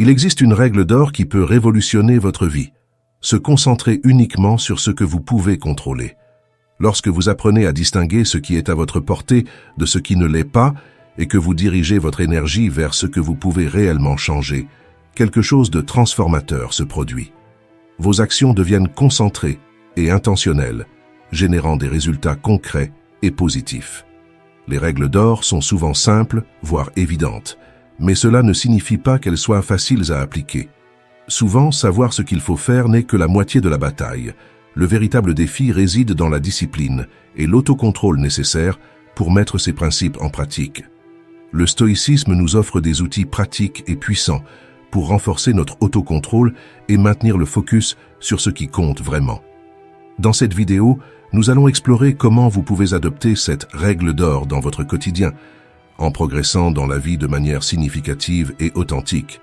Il existe une règle d'or qui peut révolutionner votre vie. Se concentrer uniquement sur ce que vous pouvez contrôler. Lorsque vous apprenez à distinguer ce qui est à votre portée de ce qui ne l'est pas et que vous dirigez votre énergie vers ce que vous pouvez réellement changer, quelque chose de transformateur se produit. Vos actions deviennent concentrées et intentionnelles, générant des résultats concrets et positifs. Les règles d'or sont souvent simples, voire évidentes, mais cela ne signifie pas qu'elles soient faciles à appliquer. Souvent, savoir ce qu'il faut faire n'est que la moitié de la bataille. Le véritable défi réside dans la discipline et l'autocontrôle nécessaire pour mettre ces principes en pratique. Le stoïcisme nous offre des outils pratiques et puissants pour renforcer notre autocontrôle et maintenir le focus sur ce qui compte vraiment. Dans cette vidéo, nous allons explorer comment vous pouvez adopter cette règle d'or dans votre quotidien, en progressant dans la vie de manière significative et authentique.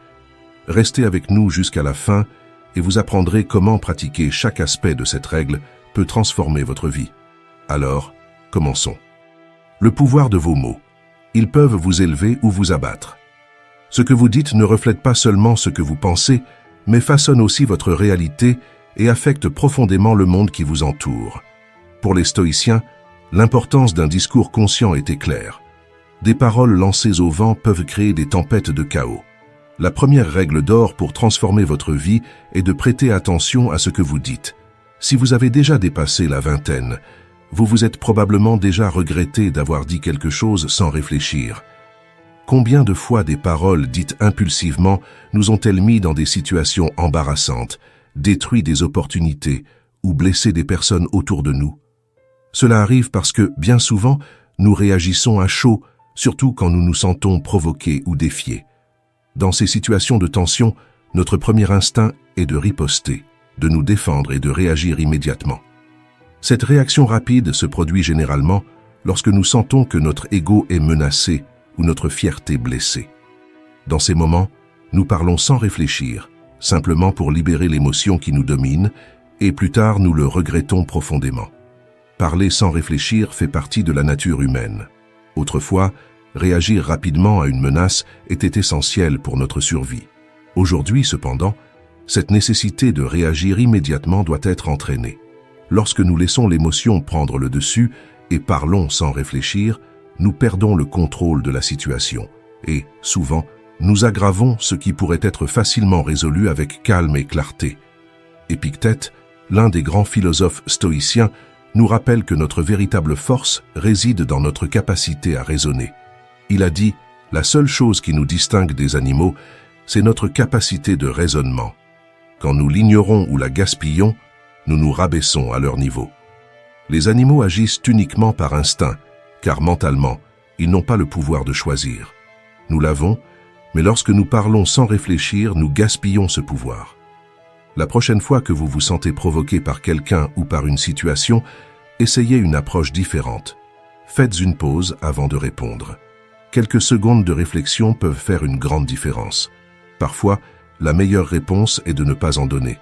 Restez avec nous jusqu'à la fin et vous apprendrez comment pratiquer chaque aspect de cette règle peut transformer votre vie. Alors, commençons. Le pouvoir de vos mots. Ils peuvent vous élever ou vous abattre. Ce que vous dites ne reflète pas seulement ce que vous pensez, mais façonne aussi votre réalité et affecte profondément le monde qui vous entoure. Pour les stoïciens, l'importance d'un discours conscient était claire. Des paroles lancées au vent peuvent créer des tempêtes de chaos. La première règle d'or pour transformer votre vie est de prêter attention à ce que vous dites. Si vous avez déjà dépassé la vingtaine, vous vous êtes probablement déjà regretté d'avoir dit quelque chose sans réfléchir. Combien de fois des paroles dites impulsivement nous ont-elles mis dans des situations embarrassantes, détruit des opportunités ou blessé des personnes autour de nous? Cela arrive parce que, bien souvent, nous réagissons à chaud, surtout quand nous nous sentons provoqués ou défiés. Dans ces situations de tension, notre premier instinct est de riposter, de nous défendre et de réagir immédiatement. Cette réaction rapide se produit généralement lorsque nous sentons que notre ego est menacé ou notre fierté blessée. Dans ces moments, nous parlons sans réfléchir, simplement pour libérer l'émotion qui nous domine, et plus tard nous le regrettons profondément. Parler sans réfléchir fait partie de la nature humaine. Autrefois, réagir rapidement à une menace était essentiel pour notre survie. Aujourd'hui, cependant, cette nécessité de réagir immédiatement doit être entraînée. Lorsque nous laissons l'émotion prendre le dessus et parlons sans réfléchir, nous perdons le contrôle de la situation et, souvent, nous aggravons ce qui pourrait être facilement résolu avec calme et clarté. Épictète, l'un des grands philosophes stoïciens, nous rappelle que notre véritable force réside dans notre capacité à raisonner. Il a dit « La seule chose qui nous distingue des animaux, c'est notre capacité de raisonnement. Quand nous l'ignorons ou la gaspillons, nous nous rabaissons à leur niveau. » Les animaux agissent uniquement par instinct, car mentalement, ils n'ont pas le pouvoir de choisir. Nous l'avons, mais lorsque nous parlons sans réfléchir, nous gaspillons ce pouvoir. La prochaine fois que vous vous sentez provoqué par quelqu'un ou par une situation, essayez une approche différente. Faites une pause avant de répondre. Quelques secondes de réflexion peuvent faire une grande différence. Parfois, la meilleure réponse est de ne pas en donner.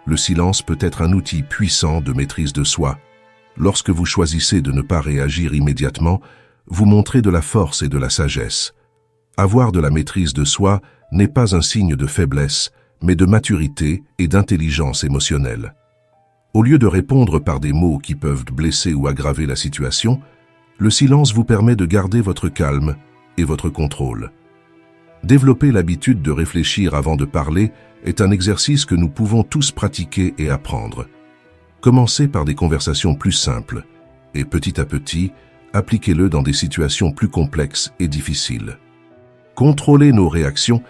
Le silence peut être un outil puissant de maîtrise de soi. Lorsque vous choisissez de ne pas réagir immédiatement, vous montrez de la force et de la sagesse. Avoir de la maîtrise de soi n'est pas un signe de faiblesse, mais de maturité et d'intelligence émotionnelle. Au lieu de répondre par des mots qui peuvent blesser ou aggraver la situation, le silence vous permet de garder votre calme et votre contrôle. Développer l'habitude de réfléchir avant de parler est un exercice que nous pouvons tous pratiquer et apprendre. Commencez par des conversations plus simples et petit à petit, appliquez-le dans des situations plus complexes et difficiles. Contrôler nos réactions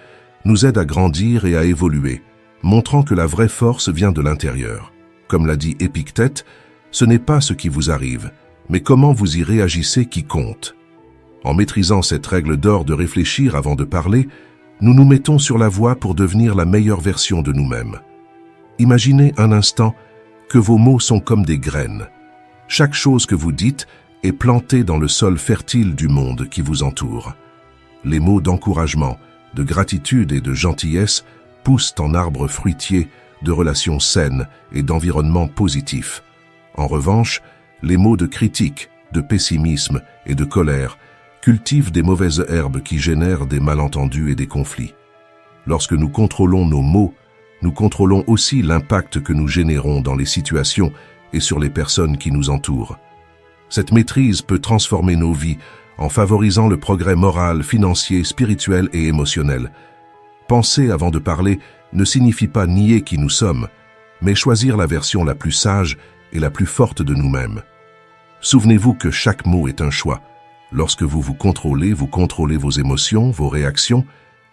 nous aide à grandir et à évoluer, montrant que la vraie force vient de l'intérieur. Comme l'a dit Épictète, ce n'est pas ce qui vous arrive, mais comment vous y réagissez qui compte. En maîtrisant cette règle d'or de réfléchir avant de parler, nous nous mettons sur la voie pour devenir la meilleure version de nous-mêmes. Imaginez un instant que vos mots sont comme des graines. Chaque chose que vous dites est plantée dans le sol fertile du monde qui vous entoure. Les mots d'encouragement, de gratitude et de gentillesse poussent en arbres fruitiers de relations saines et d'environnements positifs. En revanche, les mots de critique, de pessimisme et de colère cultivent des mauvaises herbes qui génèrent des malentendus et des conflits. Lorsque nous contrôlons nos mots, nous contrôlons aussi l'impact que nous générons dans les situations et sur les personnes qui nous entourent. Cette maîtrise peut transformer nos vies en favorisant le progrès moral, financier, spirituel et émotionnel. Penser avant de parler ne signifie pas nier qui nous sommes, mais choisir la version la plus sage et la plus forte de nous-mêmes. Souvenez-vous que chaque mot est un choix. Lorsque vous vous contrôlez vos émotions, vos réactions,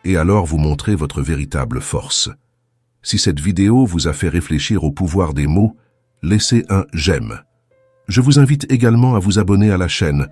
et alors vous montrez votre véritable force. Si cette vidéo vous a fait réfléchir au pouvoir des mots, laissez un j'aime. Je vous invite également à vous abonner à la chaîne